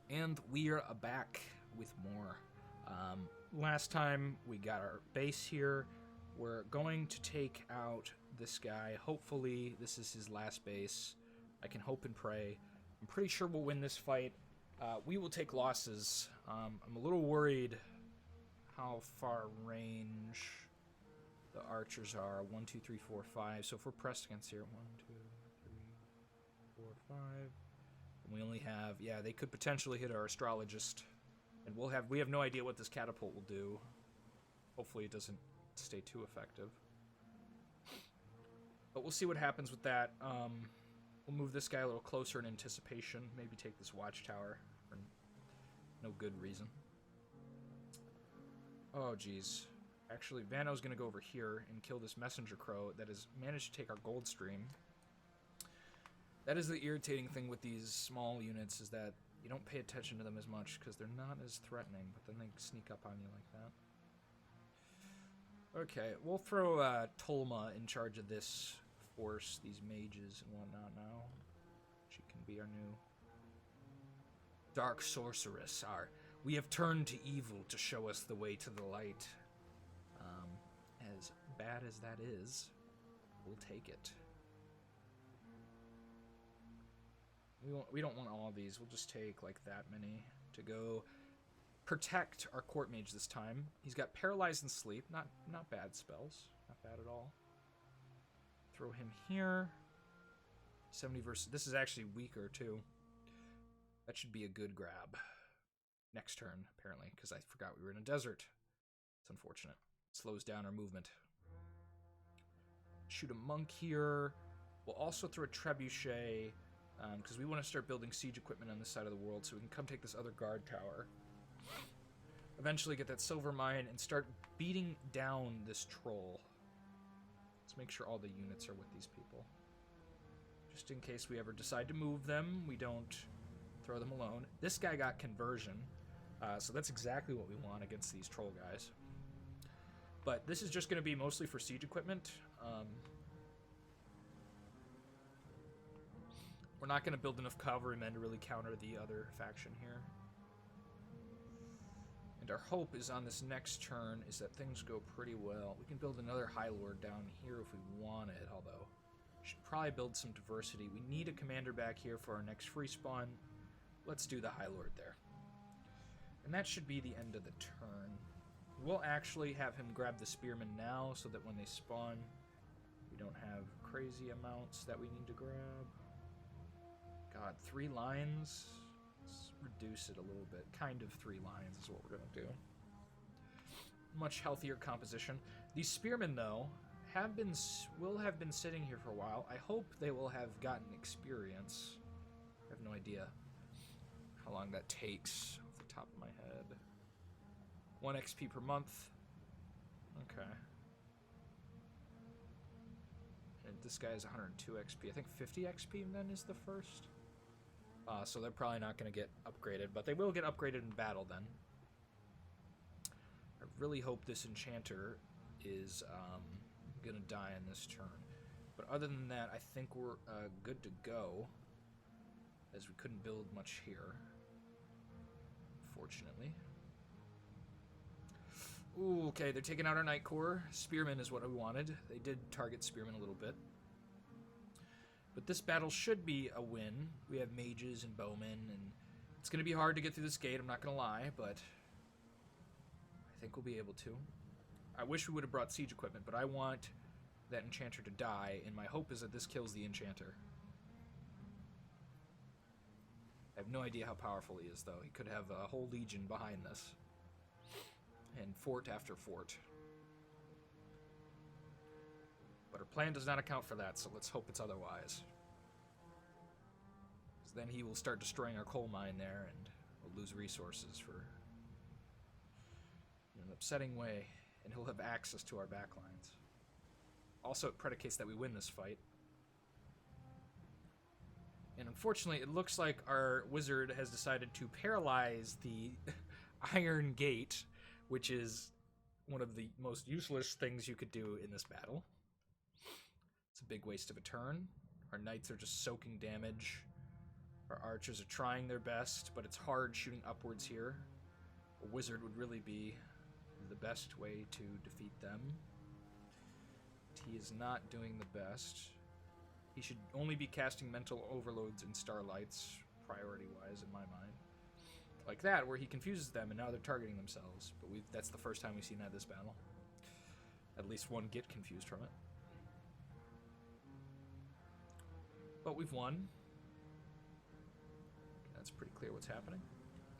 And we are back with more. Last time we got our base here. We're going to take out this guy. Hopefully this is his last base. I can hope and pray. I'm pretty sure we'll win this fight. We will take losses. I'm a little worried how far range the archers are. 1, 2, 3, 4, 5. So if we're pressed against here, 1, 2, 3, 4, 5. And we only have, yeah, they could potentially hit our astrologist. And we have no idea what this catapult will do. Hopefully it doesn't stay too effective. But we'll see what happens with that. We'll move this guy a little closer in anticipation. Maybe take this watchtower for no good reason. Oh, geez. Actually, Vano's going to go over here and kill this messenger crow that has managed to take our gold stream. That is the irritating thing with these small units, is that you don't pay attention to them as much because they're not as threatening, but then they sneak up on you like that. Okay, we'll throw Tolma in charge of this force, these mages and whatnot now. She can be our new dark sorceress. We have turned to evil to show us the way to the light. As bad as that is, we'll take it. We don't want all of these. We'll just take like that many to go protect our court mage this time. He's got paralyzed and sleep. Not bad spells. Not bad at all. Throw him here. 70 versus... This is actually weaker too. That should be a good grab. Next turn, apparently, because I forgot we were in a desert. It's unfortunate. It slows down our movement. Shoot a monk here. We'll also throw a trebuchet, because we want to start building siege equipment on this side of the world so we can come take this other guard tower. Eventually get that silver mine and start beating down this troll. Let's make sure all the units are with these people. Just in case we ever decide to move them, we don't throw them alone. This guy got conversion, so that's exactly what we want against these troll guys. But this is just going to be mostly for siege equipment. We're not going to build enough cavalrymen to really counter the other faction here. And our hope is on this next turn is that things go pretty well. We can build another High Lord down here if we want it, although we should probably build some diversity. We need a commander back here for our next free spawn. Let's do the High Lord there. And that should be the end of the turn. We'll actually have him grab the spearmen now so that when they spawn, we don't have crazy amounts that we need to grab. God, 3 lines? Let's reduce it a little bit. Kind of 3 lines is what we're going to do. Much healthier composition. These spearmen, though, will have been sitting here for a while. I hope they will have gotten experience. I have no idea how long that takes off the top of my head. 1 XP per month. Okay. And this guy is 102 XP. I think 50 XP then is the first. So they're probably not going to get upgraded, but they will get upgraded in battle then. I really hope this enchanter is going to die in this turn. But other than that, I think we're good to go, as we couldn't build much here, fortunately. Ooh, okay, they're taking out our Knight Corps. Spearmen is what we wanted. They did target Spearmen a little bit. But this battle should be a win. We have mages and bowmen, and it's going to be hard to get through this gate, I'm not going to lie, but I think we'll be able to. I wish we would have brought siege equipment, but I want that enchanter to die, and my hope is that this kills the enchanter. I have no idea how powerful he is, though. He could have a whole legion behind this. And fort after fort. But our plan does not account for that, so let's hope it's otherwise. Then he will start destroying our coal mine there, and we'll lose resources for in an upsetting way, and he'll have access to our backlines. Also, it predicates that we win this fight. And unfortunately, it looks like our wizard has decided to paralyze the Iron Gate, which is one of the most useless things you could do in this battle. It's a big waste of a turn. Our knights are just soaking damage. Our archers are trying their best, but it's hard shooting upwards here. A wizard would really be the best way to defeat them. He is not doing the best. He should only be casting mental overloads and starlights, priority-wise, in my mind. Like that, where he confuses them and now they're targeting themselves. But that's the first time we've seen that this battle. At least one get confused from it. But we've won. That's pretty clear what's happening.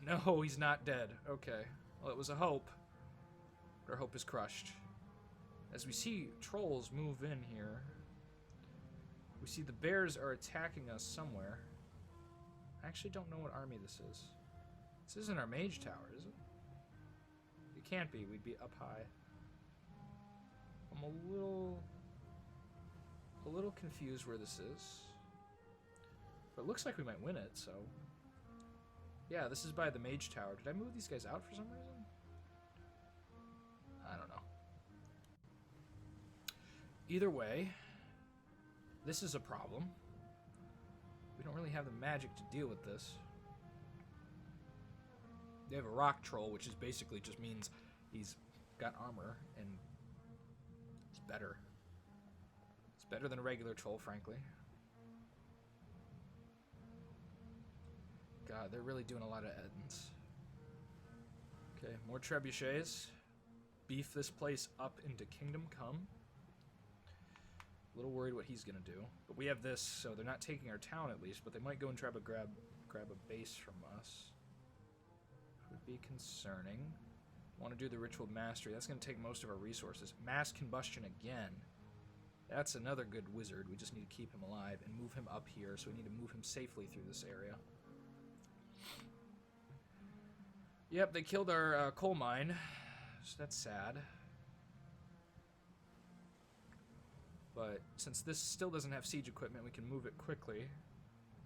No, he's not dead. Okay. Well, it was a hope. But our hope is crushed. As we see trolls move in here, we see the bears are attacking us somewhere. I actually don't know what army this is. This isn't our mage tower, is it? It can't be. We'd be up high. I'm a little confused where this is. But it looks like we might win it, so... Yeah, this is by the mage tower. Did I move these guys out for some reason? I don't know. Either way, this is a problem. We don't really have the magic to deal with this. They have a rock troll, which is basically just means he's got armor, and it's better. It's better than a regular troll, frankly. God, they're really doing a lot of ends. Okay, more trebuchets. Beef this place up into Kingdom Come. A little worried what he's gonna do. But we have this, so they're not taking our town at least, but they might go and try to grab a base from us. Would be concerning. Want to do the ritual mastery. That's going to take most of our resources. Mass combustion again. That's another good wizard. We just need to keep him alive and move him up here, so we need to move him safely through this area. Yep, they killed our coal mine, so that's sad. But since this still doesn't have siege equipment, we can move it quickly.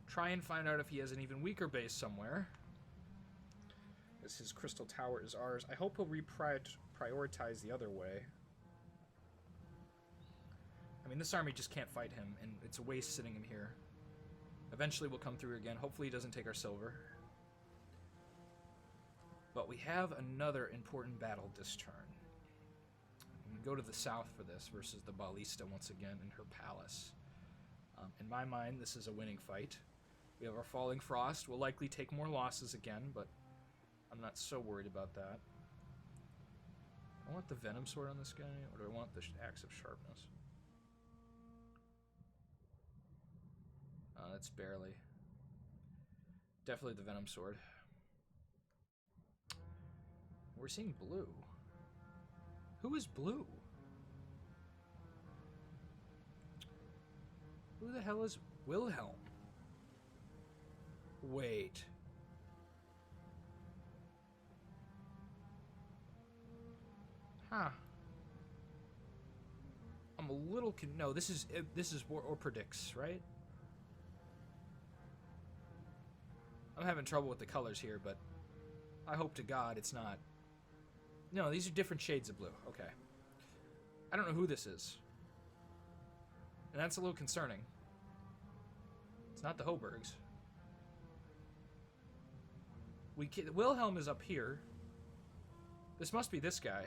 Try and find out if he has an even weaker base somewhere. As his crystal tower is ours. I hope he'll reprioritize the other way. I mean, this army just can't fight him, and it's a waste sitting him here. Eventually we'll come through again. Hopefully he doesn't take our silver. But we have another important battle this turn. We go to the south for this versus the ballista once again in her palace. In my mind, this is a winning fight. We have our falling frost. We'll likely take more losses again, but I'm not so worried about that. I want the venom sword on this guy, or do I want the axe of sharpness? That's barely. Definitely the venom sword. We're seeing blue. Who is blue? Who the hell is Wilhelm? Wait. Huh. I'm a little no, this is or predicts, right? I'm having trouble with the colors here, but I hope to God it's not. No, these are different shades of blue. Okay. I don't know who this is. And that's a little concerning. It's not the Hoburgs. Wilhelm is up here. This must be this guy.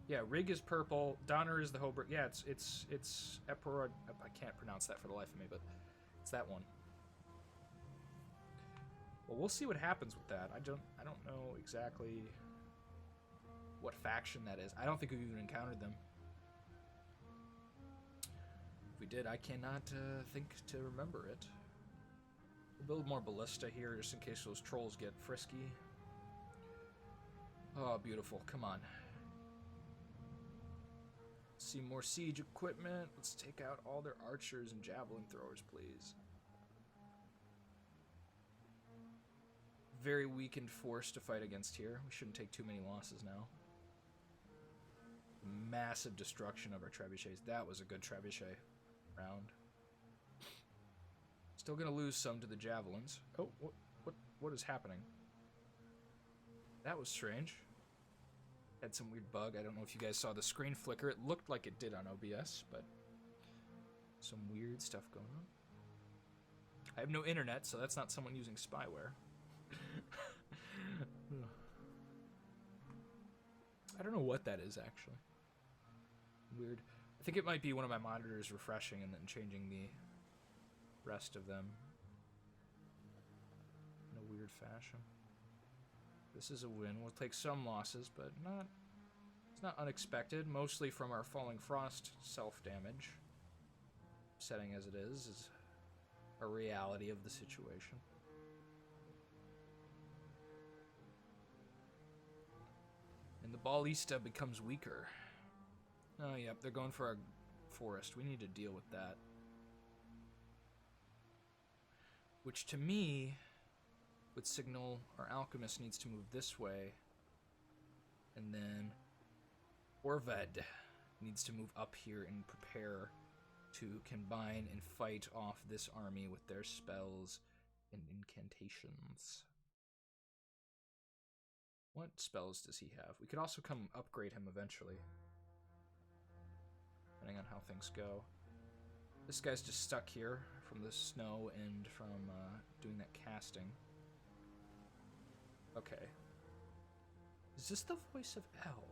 Yeah, Rig is purple. Donner is the Hoburg. Yeah, it's Eperor. I can't pronounce that for the life of me, but it's that one. Well, we'll see what happens with that. I don't know exactly what faction that is. I don't think we've even encountered them. If we did, I cannot think to remember it. We'll build more ballista here just in case those trolls get frisky. Oh, beautiful. Come on. See more siege equipment. Let's take out all their archers and javelin throwers, please. Very weakened force to fight against here. We shouldn't take too many losses now. Massive destruction of our trebuchets. That was a good trebuchet round. Still gonna lose some to the javelins. Oh, what is happening? That was strange. Had some weird bug. I don't know if you guys saw the screen flicker. It looked like it did on OBS, but some weird stuff going on. I have no internet, so that's not someone using spyware. I don't know what that is, actually. Weird. I think it might be one of my monitors refreshing and then changing the rest of them in a weird fashion. This is a win. We'll take some losses, but it's not unexpected, mostly from our Falling Frost self-damage. Upsetting as it is a reality of the situation. And the Ballista becomes weaker. Oh, yep, they're going for our forest. We need to deal with that. Which, to me, would signal our alchemist needs to move this way. And then Orved needs to move up here and prepare to combine and fight off this army with their spells and incantations. What spells does he have? We could also come upgrade him eventually, depending on how things go. This guy's just stuck here from the snow and from doing that casting. Okay. Is this the voice of El?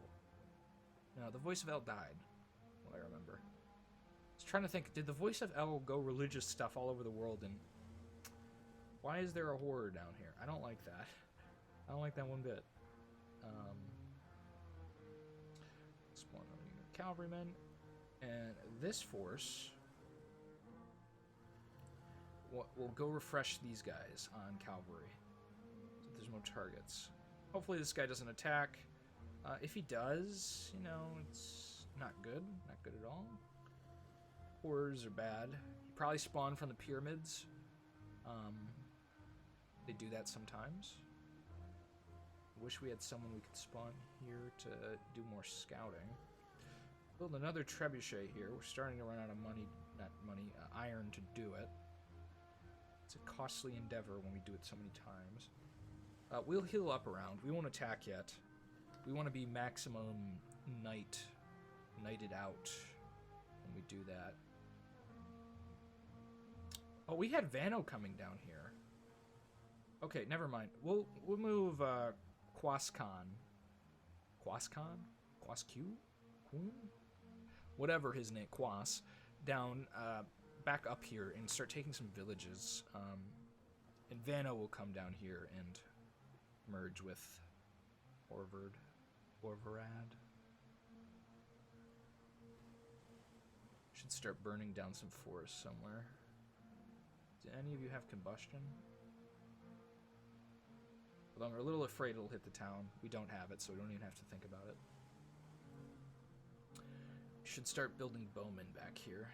No, the voice of El died, what I remember. I was trying to think, did the voice of El go religious stuff all over the world, and why is there a horror down here? I don't like that. I don't like that one bit. Spawn a unit of cavalrymen, and this force will go refresh these guys on cavalry, so there's no targets. Hopefully this guy doesn't attack. If he does, you know, it's not good at all. Horrors are bad. He probably spawned from the pyramids. They do that sometimes. Wish we had someone we could spawn here to do more scouting. Build another trebuchet here. We're starting to run out of iron to do it. It's a costly endeavor when we do it so many times. We'll heal up around. We won't attack yet. We want to be maximum knighted out when we do that. Oh, we had Vano coming down here. Okay, never mind. We'll move Quascon. Quascon? Quasq? Whatever his name, Quas, down back up here and start taking some villages. And Vano will come down here and merge with Orvarad. Should start burning down some forest somewhere. Do any of you have combustion? Although I'm a little afraid it'll hit the town. We don't have it, so we don't even have to think about it. Should start building bowmen back here.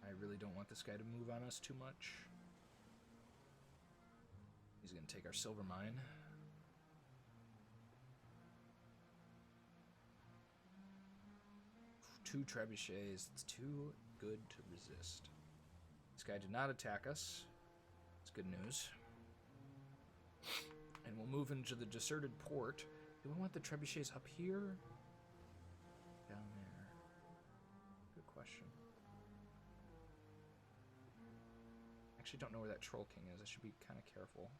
I really don't want this guy to move on us too much. He's going to take our silver mine. Two trebuchets. It's too good to resist. This guy did not attack us. It's good news. And we'll move into the deserted port. Do we want the trebuchets up here? Down there? Good question. Actually don't know where that Troll King is. I should be kind of careful.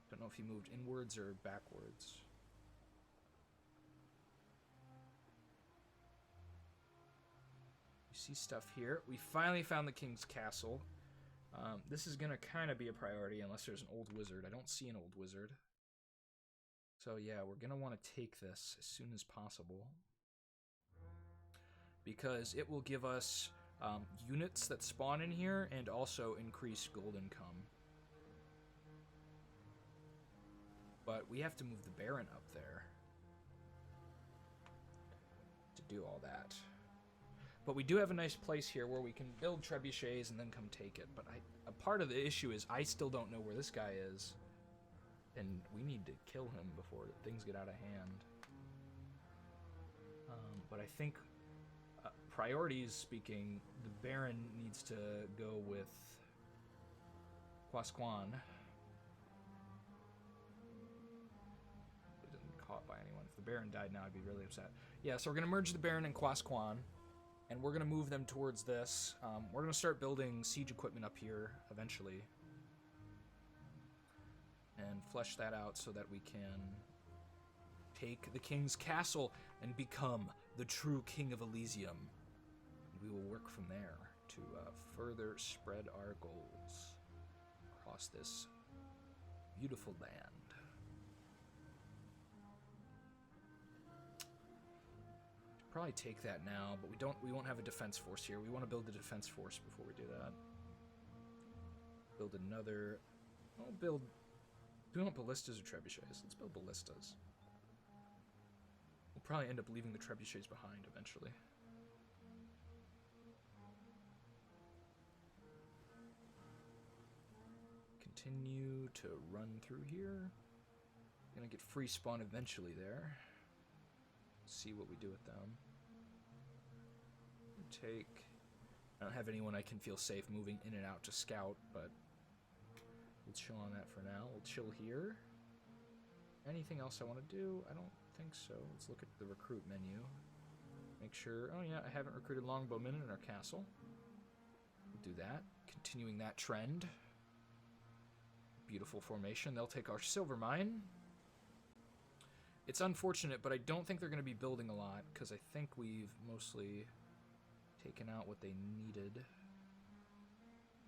Don't know if he moved inwards or backwards. You see stuff here. We finally found the King's Castle. This is going to kind of be a priority unless there's an old wizard. I don't see an old wizard. So yeah, we're going to want to take this as soon as possible. Because it will give us units that spawn in here and also increase gold income. But we have to move the Baron up there to do all that. But we do have a nice place here where we can build trebuchets and then come take it. But a part of the issue is I still don't know where this guy is. And we need to kill him before things get out of hand. But I think, priorities speaking, the Baron needs to go with Quasquan. He didn't get caught by anyone. If the Baron died now, I'd be really upset. Yeah, so we're going to merge the Baron and Quasquan. And we're going to move them towards this. We're going to start building siege equipment up here eventually. And flesh that out so that we can take the king's castle and become the true King of Elysium. We will work from there to further spread our goals across this beautiful land. Probably take that now, but we won't have a defense force here. We want to build a defense force before we do that. Build another. Do we want ballistas or trebuchets? Let's build ballistas. We'll probably end up leaving the trebuchets behind eventually. Continue to run through here. Gonna get free spawn eventually there. See what we do with them. I don't have anyone I can feel safe moving in and out to scout, but we'll chill on that for now. We'll chill here. Anything else I want to do? I don't think so. Let's look at the recruit menu. Make sure, oh yeah, I haven't recruited longbowmen in our castle. We'll do that. Continuing that trend. Beautiful formation. They'll take our silver mine. It's unfortunate, but I don't think they're going to be building a lot, because I think we've mostly taken out what they needed.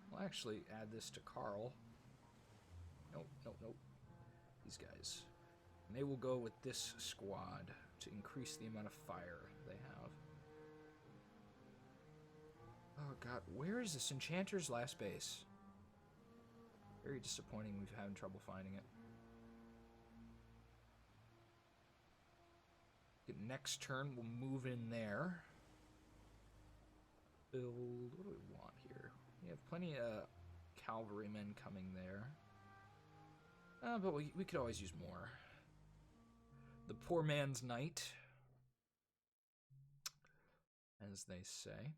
We'll actually add this to Carl. Nope. These guys. And they will go with this squad to increase the amount of fire they have. Oh god, where is this enchanter's last base? Very disappointing. We've had trouble finding it. Next turn, we'll move in there. Build... what do we want here? We have plenty of cavalrymen coming there. But we could always use more. The poor man's knight, as they say.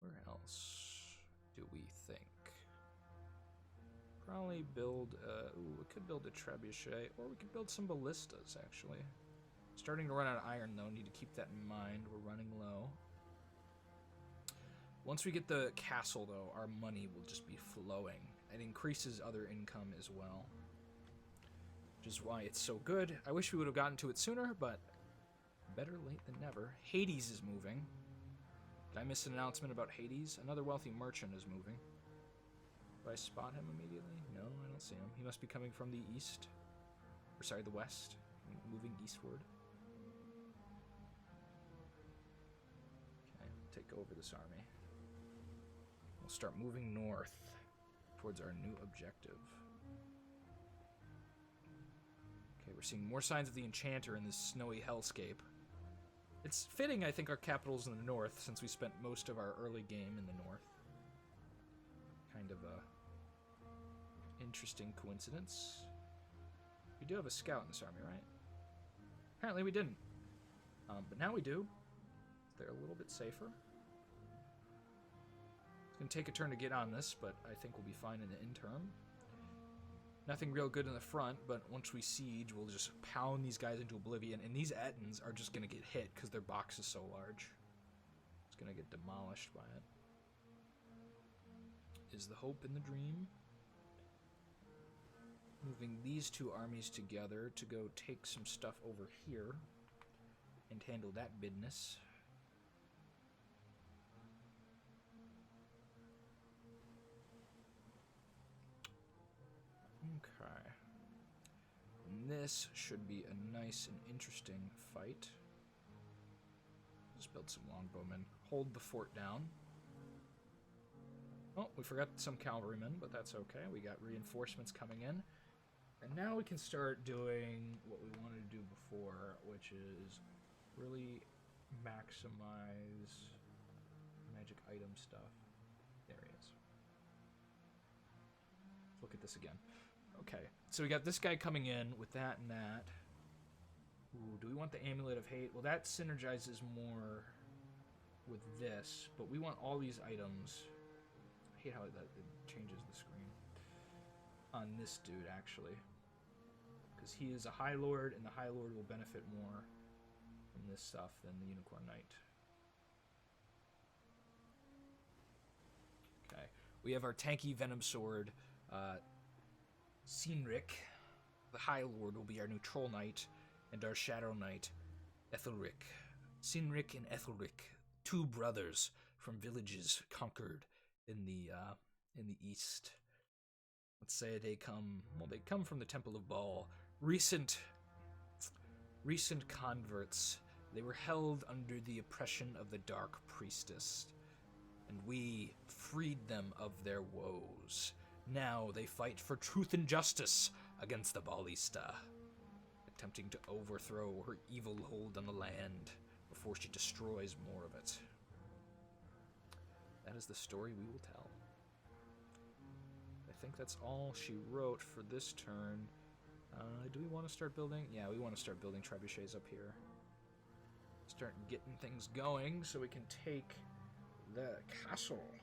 Where else do we think? Probably build, we could build a trebuchet, or we could build some ballistas, actually. Starting to run out of iron, though, need to keep that in mind. We're running low. Once we get the castle, though, our money will just be flowing. It increases other income as well, which is why it's so good. I wish we would have gotten to it sooner, but better late than never. Hades is moving. Did I miss an announcement about Hades? Another wealthy merchant is moving. Do I spot him immediately? No, I don't see him. He must be coming from the east. Or sorry, the west. Moving eastward. Okay, take over this army. We'll start moving north towards our new objective. Okay, we're seeing more signs of the enchanter in this snowy hellscape. It's fitting, I think, our capital's in the north, since we spent most of our early game in the north. Kind of a interesting coincidence. We do have a scout in this army, right? Apparently we didn't. But now we do. They're a little bit safer. It's going to take a turn to get on this, but I think we'll be fine in the interim. Nothing real good in the front, but once we siege, we'll just pound these guys into oblivion, and these Ettins are just going to get hit because their box is so large. It's going to get demolished by it. Is the hope in the dream? Moving these two armies together to go take some stuff over here and handle that business. Okay. And this should be a nice and interesting fight. Just build some longbowmen. Hold the fort down. Oh, we forgot some cavalrymen, but that's okay. We got reinforcements coming in. And now we can start doing what we wanted to do before, which is really maximize magic item stuff. There he is. Let's look at this again. Okay, so we got this guy coming in with that and that. Ooh, do we want the Amulet of Hate? Well, that synergizes more with this, but we want all these items. I hate how it changes the screen. On this dude, actually. Because he is a High Lord, and the High Lord will benefit more in this stuff than the Unicorn Knight. Okay, we have our tanky Venom Sword, Cynric. The High Lord will be our new Troll Knight, and our Shadow Knight, Ethelric. Cynric and Ethelric, two brothers from villages conquered in the east. Let's say they come from the Temple of Baal. Recent converts. They were held under the oppression of the Dark Priestess, and we freed them of their woes. Now they fight for truth and justice against the Ballista, attempting to overthrow her evil hold on the land before she destroys more of it. That is the story we will tell. I think that's all she wrote for this turn. Do we want to start building? Yeah, we want to start building trebuchets up here. Start getting things going so we can take the castle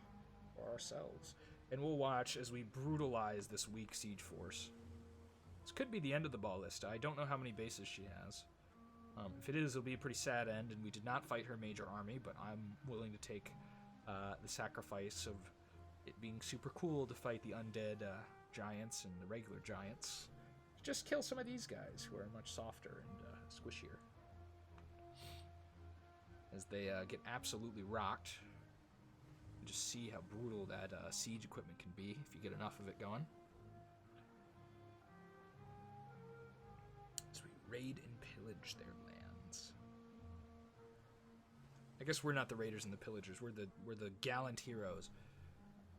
for ourselves. And we'll watch as we brutalize this weak siege force. This could be the end of the Ballista. I don't know how many bases she has. If it is, it'll be a pretty sad end, and we did not fight her major army, but I'm willing to take the sacrifice of it being super cool to fight the undead giants and the regular giants. Just kill some of these guys who are much softer and squishier. As they get absolutely rocked. You just see how brutal that siege equipment can be if you get enough of it going. So we raid and pillage their lands. I guess we're not the raiders and the pillagers. We're the gallant heroes.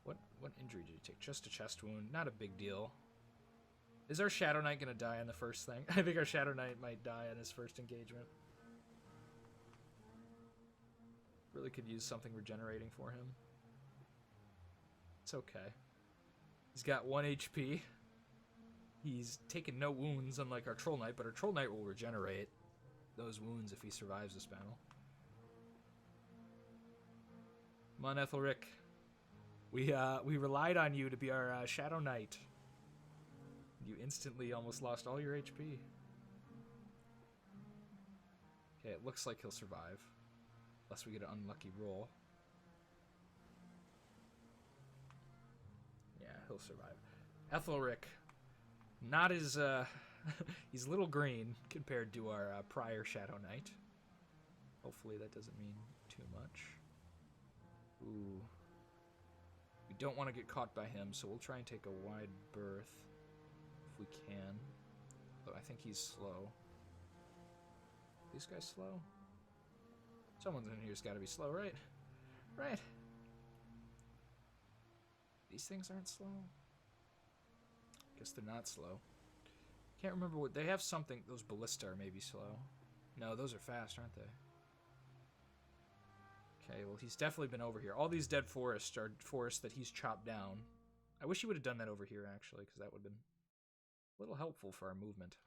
What injury did he take? Just a chest wound. Not a big deal. Is our Shadow Knight going to die on the first thing? I think our Shadow Knight might die on his first engagement. Really could use something regenerating for him. It's okay. He's got 1 HP. He's taken no wounds, unlike our Troll Knight, but our Troll Knight will regenerate those wounds if he survives this battle. Come on, Ethelric. We relied on you to be our Shadow Knight. You instantly almost lost all your HP. Okay, it looks like he'll survive. Unless we get an unlucky roll. Yeah, he'll survive. Ethelric. Not as, he's a little green compared to our prior Shadow Knight. Hopefully that doesn't mean too much. Ooh. We don't want to get caught by him, so we'll try and take a wide berth. If we can. Though I think he's slow. These guys slow? Someone's in here's got to be slow, right? Right. These things aren't slow. Guess they're not slow. Can't remember what they have. Something. Those ballista are maybe slow. No, those are fast, aren't they? Okay, well he's definitely been over here. All these dead forests are forests that he's chopped down. I wish he would have done that over here actually, because that would have been a little helpful for our movement.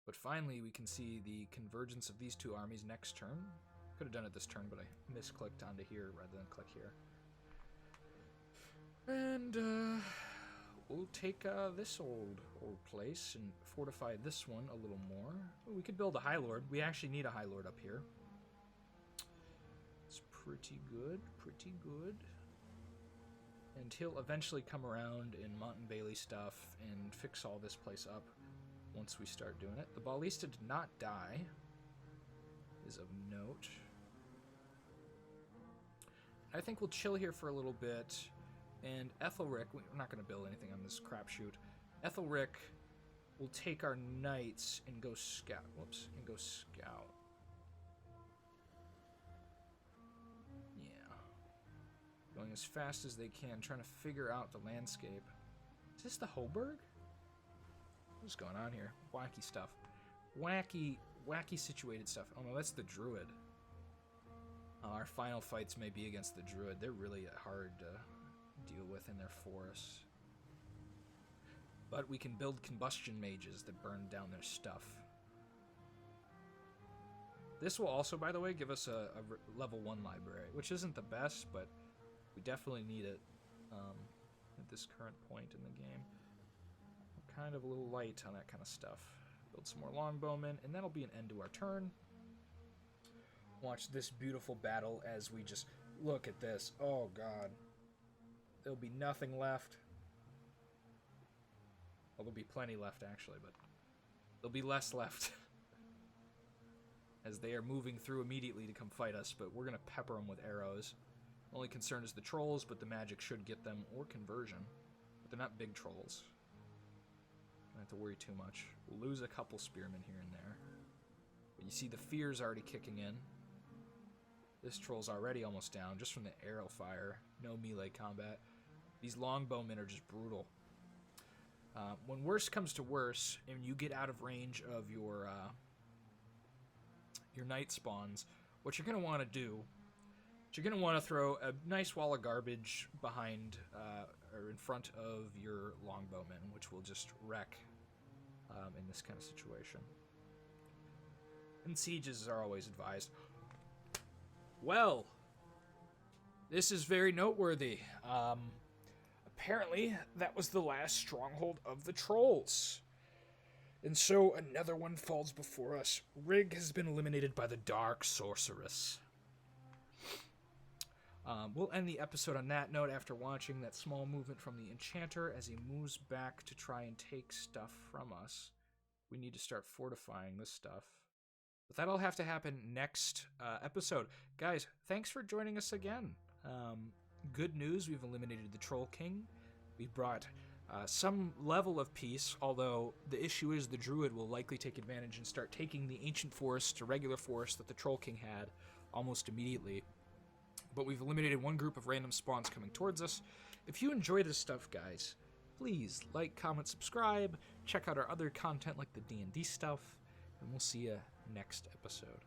But finally, we can see the convergence of these two armies next turn. Could have done it this turn, but I misclicked onto here rather than click here. And we'll take this old place and fortify this one a little more. Oh, we could build a High Lord. We actually need a High Lord up here. It's pretty good, pretty good. And he'll eventually come around in Mont and Bailey stuff and fix all this place up. Once we start doing it. The Ballista did not die, is of note. I think we'll chill here for a little bit, and Ethelric, we're not going to build anything on this crapshoot. Ethelric will take our knights and go scout. Whoops, and go scout. Yeah. Going as fast as they can, trying to figure out the landscape. Is this the Hoburg? What's going on here? Wacky stuff. Wacky situated stuff. Oh no, that's the Druid. Our final fights may be against the Druid. They're really hard to deal with in their forests. But we can build combustion mages that burn down their stuff. This will also, by the way, give us a level 1 library, which isn't the best, but we definitely need it at this current point in the game. Kind of a little light on that kind of stuff. Build some more longbowmen, and that'll be an end to our turn. Watch this beautiful battle as we just look at this. Oh, God. There'll be nothing left. Well, there'll be plenty left, actually, but there'll be less left. As they are moving through immediately to come fight us, but we're going to pepper them with arrows. Only concern is the trolls, but the magic should get them, or conversion. But they're not big trolls. Don't have to worry too much. We'll lose a couple spearmen here and there. But you see the fear's already kicking in. This troll's already almost down, just from the arrow fire. No melee combat. These longbowmen are just brutal. When worse comes to worse, and you get out of range of your night spawns, what you're going to want to do, you're going to want to throw a nice wall of garbage behind or in front of your longbowmen, which will just wreck in this kind of situation. And sieges are always advised. Well, this is very noteworthy. Apparently, that was the last stronghold of the trolls. And so another one falls before us. Rig has been eliminated by the Dark Sorceress. We'll end the episode on that note after watching that small movement from the Enchanter as he moves back to try and take stuff from us. We need to start fortifying this stuff. But that'll have to happen next episode. Guys, thanks for joining us again. Good news, we've eliminated the Troll King. We've brought some level of peace, although the issue is the Druid will likely take advantage and start taking the Ancient Forest to regular forest that the Troll King had almost immediately. But we've eliminated one group of random spawns coming towards us. If you enjoy this stuff, guys, please like, comment, subscribe, check out our other content like the D&D stuff, and we'll see you next episode.